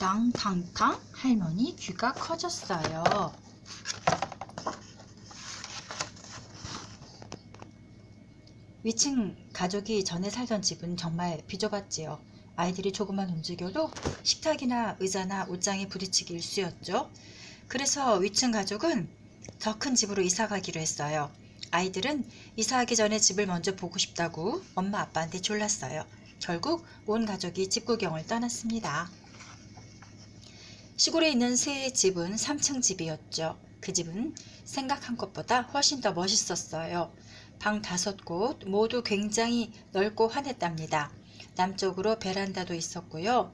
탕탕탕 할머니 귀가 커졌어요. 위층 가족이 전에 살던 집은 정말 비좁았지요. 아이들이 조금만 움직여도 식탁이나 의자나 옷장에 부딪히기 일쑤였죠. 그래서 위층 가족은 더 큰 집으로 이사 가기로 했어요. 아이들은 이사하기 전에 집을 먼저 보고 싶다고 엄마 아빠한테 졸랐어요. 결국 온 가족이 집 구경을 떠났습니다. 시골에 있는 새 집은 3층 집이었죠. 그 집은 생각한 것보다 훨씬 더 멋있었어요. 방 5곳 모두 굉장히 넓고 환했답니다. 남쪽으로 베란다도 있었고요.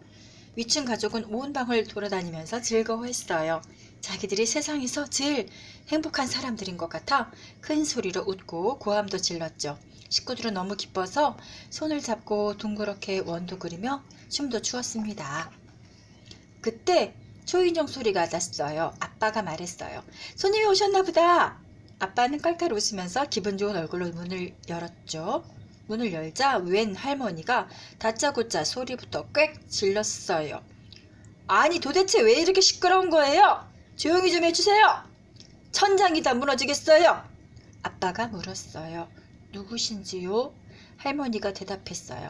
위층 가족은 온 방을 돌아다니면서 즐거워했어요. 자기들이 세상에서 제일 행복한 사람들인 것 같아 큰 소리로 웃고 고함도 질렀죠. 식구들은 너무 기뻐서 손을 잡고 둥그렇게 원도 그리며 춤도 추었습니다. 그때 초인종 소리가 났어요. 아빠가 말했어요. 손님이 오셨나 보다. 아빠는 깔깔 웃으면서 기분 좋은 얼굴로 문을 열었죠. 문을 열자 웬 할머니가 다짜고짜 소리부터 꽥 질렀어요. 아니 도대체 왜 이렇게 시끄러운 거예요? 조용히 좀 해주세요. 천장이 다 무너지겠어요. 아빠가 물었어요. 누구신지요? 할머니가 대답했어요.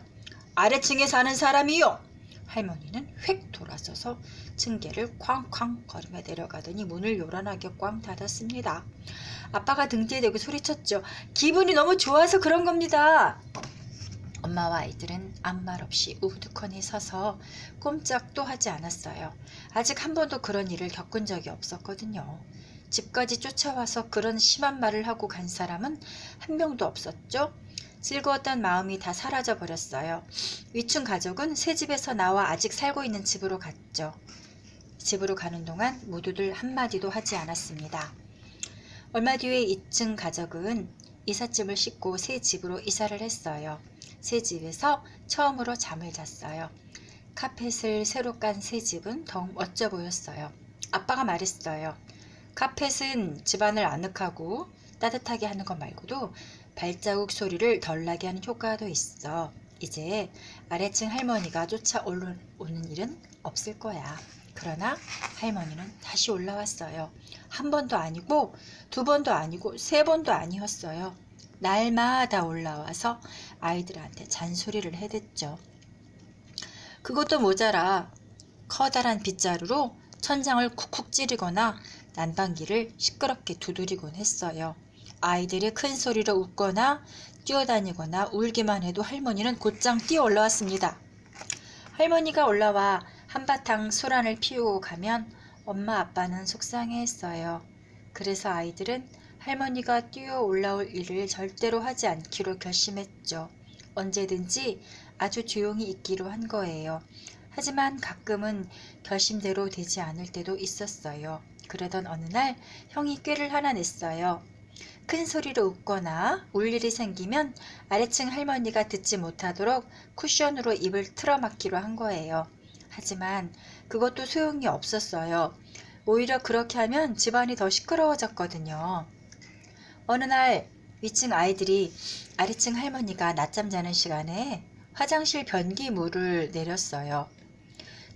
아래층에 사는 사람이요. 할머니는 휙 돌아서서 층계를 쾅쾅 걸으며 내려가더니 문을 요란하게 꽝 닫았습니다. 아빠가 등 뒤에 대고 소리쳤죠. 기분이 너무 좋아서 그런 겁니다. 엄마와 아이들은 아무 말 없이 우두커니 서서 꼼짝도 하지 않았어요. 아직 한 번도 그런 일을 겪은 적이 없었거든요. 집까지 쫓아와서 그런 심한 말을 하고 간 사람은 한 명도 없었죠. 즐거웠던 마음이 다 사라져 버렸어요. 위층 가족은 새 집에서 나와 아직 살고 있는 집으로 갔죠. 집으로 가는 동안 모두들 한마디도 하지 않았습니다. 얼마 뒤에 2층 가족은 이삿짐을 싣고 새 집으로 이사를 했어요. 새 집에서 처음으로 잠을 잤어요. 카펫을 새로 깐 새 집은 더욱 멋져 보였어요. 아빠가 말했어요. 카펫은 집안을 아늑하고 따뜻하게 하는 것 말고도 발자국 소리를 덜 나게 하는 효과도 있어. 이제 아래층 할머니가 쫓아오는 일은 없을 거야. 그러나 할머니는 다시 올라왔어요. 한 번도 아니고 2번도 아니고 3번도 아니었어요. 날마다 올라와서 아이들한테 잔소리를 해댔죠. 그것도 모자라 커다란 빗자루로 천장을 쿡쿡 찌르거나 난방기를 시끄럽게 두드리곤 했어요. 아이들이 큰 소리로 웃거나 뛰어다니거나 울기만 해도 할머니는 곧장 뛰어 올라왔습니다. 할머니가 올라와 한바탕 소란을 피우고 가면 엄마 아빠는 속상해했어요. 그래서 아이들은 할머니가 뛰어 올라올 일을 절대로 하지 않기로 결심했죠. 언제든지 아주 조용히 있기로 한 거예요. 하지만 가끔은 결심대로 되지 않을 때도 있었어요. 그러던 어느 날 형이 꾀를 하나 냈어요. 큰 소리로 웃거나 울 일이 생기면 아래층 할머니가 듣지 못하도록 쿠션으로 입을 틀어막기로 한 거예요. 하지만 그것도 소용이 없었어요. 오히려 그렇게 하면 집안이 더 시끄러워졌거든요. 어느 날 위층 아이들이 아래층 할머니가 낮잠 자는 시간에 화장실 변기물을 내렸어요.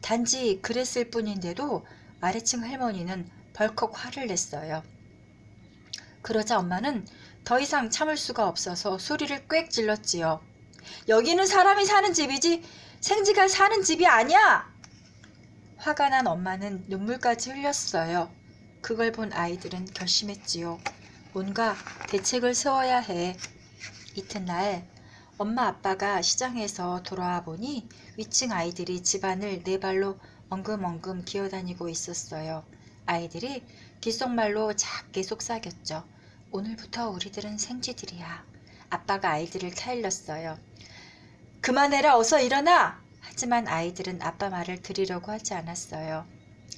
단지 그랬을 뿐인데도 아래층 할머니는 벌컥 화를 냈어요. 그러자 엄마는 더 이상 참을 수가 없어서 소리를 꽥 질렀지요. 여기는 사람이 사는 집이지 생쥐가 사는 집이 아니야! 화가 난 엄마는 눈물까지 흘렸어요. 그걸 본 아이들은 결심했지요. 뭔가 대책을 세워야 해. 이튿날 엄마 아빠가 시장에서 돌아와 보니 위층 아이들이 집안을 4발로 엉금엉금 기어다니고 있었어요. 아이들이 귓속말로 작게 속삭였죠. 오늘부터 우리들은 생쥐들이야. 아빠가 아이들을 타일렀어요. 그만해라, 어서 일어나! 하지만 아이들은 아빠 말을 들으려고 하지 않았어요.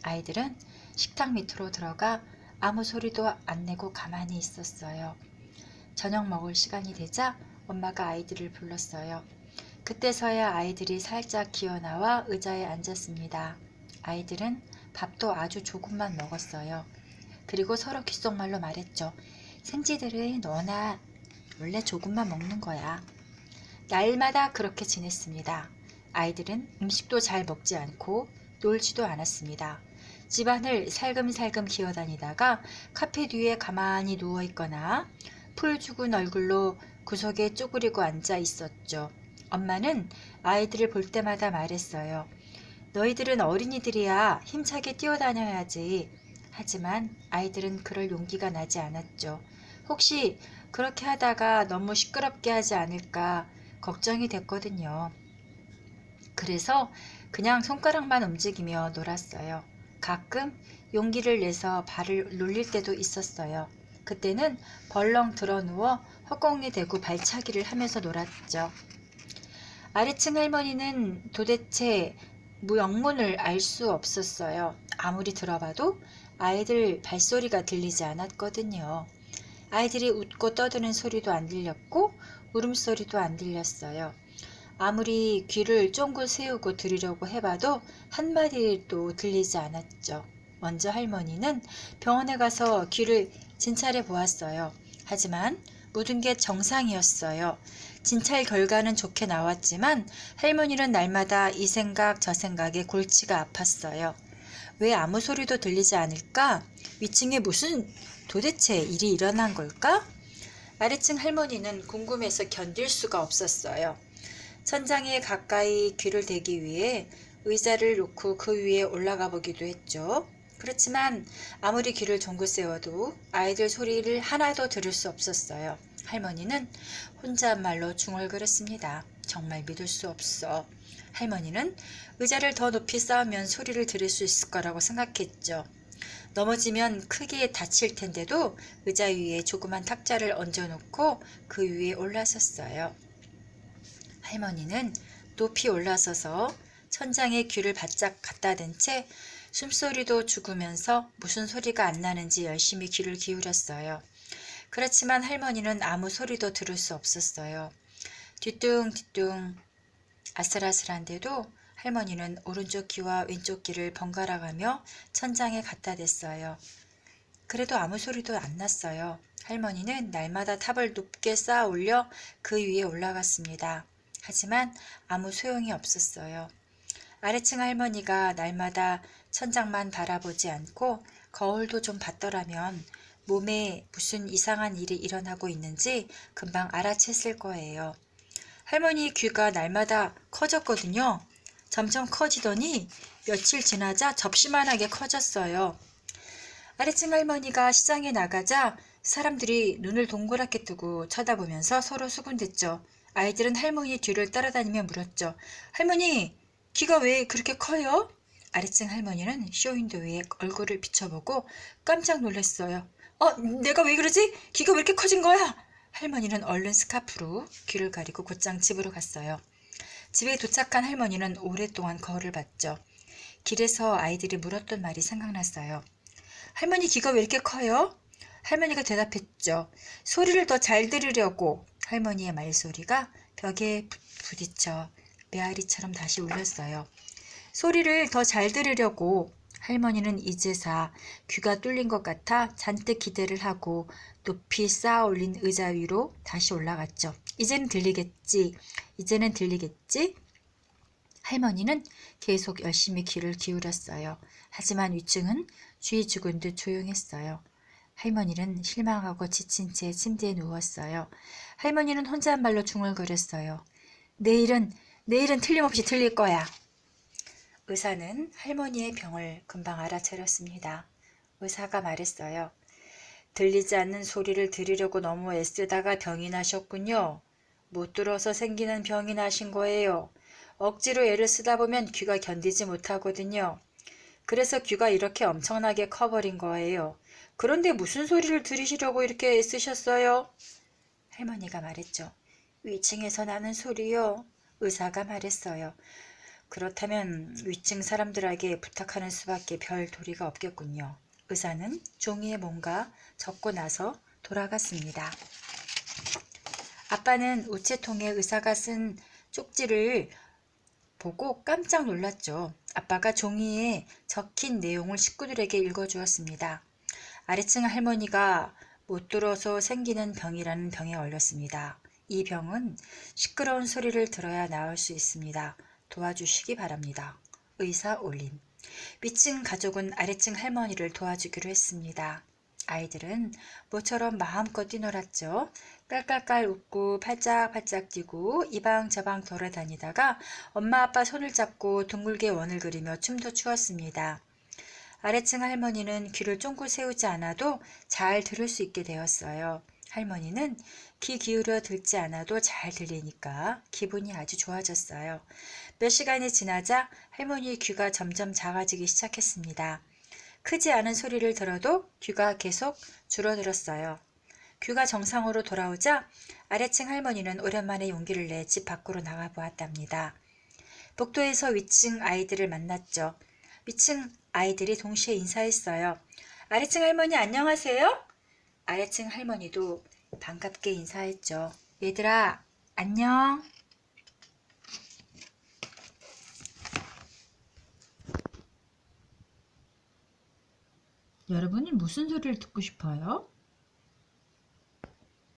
아이들은 식탁 밑으로 들어가 아무 소리도 안 내고 가만히 있었어요. 저녁 먹을 시간이 되자 엄마가 아이들을 불렀어요. 그때서야 아이들이 살짝 기어나와 의자에 앉았습니다. 아이들은 밥도 아주 조금만 먹었어요. 그리고 서로 귓속말로 말했죠. 생쥐들은 너나 원래 조금만 먹는 거야. 날마다 그렇게 지냈습니다. 아이들은 음식도 잘 먹지 않고 놀지도 않았습니다. 집안을 살금살금 기어다니다가 카페 뒤에 가만히 누워있거나 풀 죽은 얼굴로 구석에 쪼그리고 앉아 있었죠. 엄마는 아이들을 볼 때마다 말했어요. 너희들은 어린이들이야 힘차게 뛰어다녀야지. 하지만 아이들은 그럴 용기가 나지 않았죠. 혹시 그렇게 하다가 너무 시끄럽게 하지 않을까 걱정이 됐거든요. 그래서 그냥 손가락만 움직이며 놀았어요. 가끔 용기를 내서 발을 놀릴 때도 있었어요. 그때는 벌렁 드러누워 허공에 대고 발차기를 하면서 놀았죠. 아래층 할머니는 도대체 영문을 알 수 없었어요. 아무리 들어봐도 아이들 발소리가 들리지 않았거든요. 아이들이 웃고 떠드는 소리도 안 들렸고 울음소리도 안 들렸어요. 아무리 귀를 쫑긋 세우고 들으려고 해봐도 한마디도 들리지 않았죠. 먼저 할머니는 병원에 가서 귀를 진찰해 보았어요. 하지만 모든 게 정상이었어요. 진찰 결과는 좋게 나왔지만 할머니는 날마다 이 생각 저 생각에 골치가 아팠어요. 왜 아무 소리도 들리지 않을까? 위층에 무슨 도대체 일이 일어난 걸까? 아래층 할머니는 궁금해서 견딜 수가 없었어요. 천장에 가까이 귀를 대기 위해 의자를 놓고 그 위에 올라가 보기도 했죠. 그렇지만 아무리 귀를 종긋 세워도 아이들 소리를 하나도 들을 수 없었어요. 할머니는 혼잣말로 중얼거렸습니다. 정말 믿을 수 없어. 할머니는 의자를 더 높이 쌓으면 소리를 들을 수 있을 거라고 생각했죠. 넘어지면 크게 다칠 텐데도 의자 위에 조그만 탁자를 얹어놓고 그 위에 올라섰어요. 할머니는 높이 올라서서 천장에 귀를 바짝 갖다 댄 채 숨소리도 죽으면서 무슨 소리가 안 나는지 열심히 귀를 기울였어요. 그렇지만 할머니는 아무 소리도 들을 수 없었어요. 뒤뚱뒤뚱 아슬아슬한데도 할머니는 오른쪽 귀와 왼쪽 귀를 번갈아 가며 천장에 갖다 댔어요. 그래도 아무 소리도 안 났어요. 할머니는 날마다 탑을 높게 쌓아 올려 그 위에 올라갔습니다. 하지만 아무 소용이 없었어요. 아래층 할머니가 날마다 천장만 바라보지 않고 거울도 좀 봤더라면 몸에 무슨 이상한 일이 일어나고 있는지 금방 알아챘을 거예요. 할머니 귀가 날마다 커졌거든요. 점점 커지더니 며칠 지나자 접시만하게 커졌어요. 아래층 할머니가 시장에 나가자 사람들이 눈을 동그랗게 뜨고 쳐다보면서 서로 수군댔죠. 아이들은 할머니 뒤를 따라다니며 물었죠. 할머니, 귀가 왜 그렇게 커요? 아래층 할머니는 쇼윈도에 얼굴을 비춰보고 깜짝 놀랐어요. 내가 왜 그러지? 귀가 왜 이렇게 커진 거야? 할머니는 얼른 스카프로 귀를 가리고 곧장 집으로 갔어요. 집에 도착한 할머니는 오랫동안 거울을 봤죠. 길에서 아이들이 물었던 말이 생각났어요. 할머니 귀가 왜 이렇게 커요? 할머니가 대답했죠. 소리를 더 잘 들으려고. 할머니의 말소리가 벽에 부딪혀 메아리처럼 다시 울렸어요. 소리를 더 잘 들으려고. 할머니는 이제사 귀가 뚫린 것 같아 잔뜩 기대를 하고 높이 쌓아 올린 의자 위로 다시 올라갔죠. 이제는 들리겠지. 이제는 들리겠지. 할머니는 계속 열심히 귀를 기울였어요. 하지만 위층은 쥐 죽은 듯 조용했어요. 할머니는 실망하고 지친 채 침대에 누웠어요. 할머니는 혼잣말로 중얼거렸어요. 내일은 틀림없이 들릴 거야. 의사는 할머니의 병을 금방 알아차렸습니다. 의사가 말했어요. 들리지 않는 소리를 들으려고 너무 애쓰다가 병이 나셨군요. 못 들어서 생기는 병이 나신 거예요. 억지로 애를 쓰다 보면 귀가 견디지 못하거든요. 그래서 귀가 이렇게 엄청나게 커버린 거예요. 그런데 무슨 소리를 들으시려고 이렇게 애쓰셨어요? 할머니가 말했죠. 위층에서 나는 소리요. 의사가 말했어요. 그렇다면 위층 사람들에게 부탁하는 수밖에 별 도리가 없겠군요. 의사는 종이에 뭔가 적고 나서 돌아갔습니다. 아빠는 우체통에 의사가 쓴 쪽지를 보고 깜짝 놀랐죠. 아빠가 종이에 적힌 내용을 식구들에게 읽어주었습니다. 아래층 할머니가 못 들어서 생기는 병이라는 병에 걸렸습니다. 이 병은 시끄러운 소리를 들어야 나을 수 있습니다. 도와주시기 바랍니다. 의사 올린. 위층 가족은 아래층 할머니를 도와주기로 했습니다. 아이들은 모처럼 마음껏 뛰놀았죠. 깔깔깔 웃고 팔짝팔짝 뛰고 이방 저방 돌아다니다가 엄마 아빠 손을 잡고 둥글게 원을 그리며 춤도 추었습니다. 아래층 할머니는 귀를 쫑긋 세우지 않아도 잘 들을 수 있게 되었어요. 할머니는 귀 기울여 듣지 않아도 잘 들리니까 기분이 아주 좋아졌어요. 몇 시간이 지나자 할머니의 귀가 점점 작아지기 시작했습니다. 크지 않은 소리를 들어도 귀가 계속 줄어들었어요. 귀가 정상으로 돌아오자 아래층 할머니는 오랜만에 용기를 내 집 밖으로 나가 보았답니다. 복도에서 위층 아이들을 만났죠. 위층 아이들이 동시에 인사했어요. 아래층 할머니 안녕하세요? 아래층 할머니도 반갑게 인사했죠. 얘들아, 안녕. 여러분은 무슨 소리를 듣고 싶어요?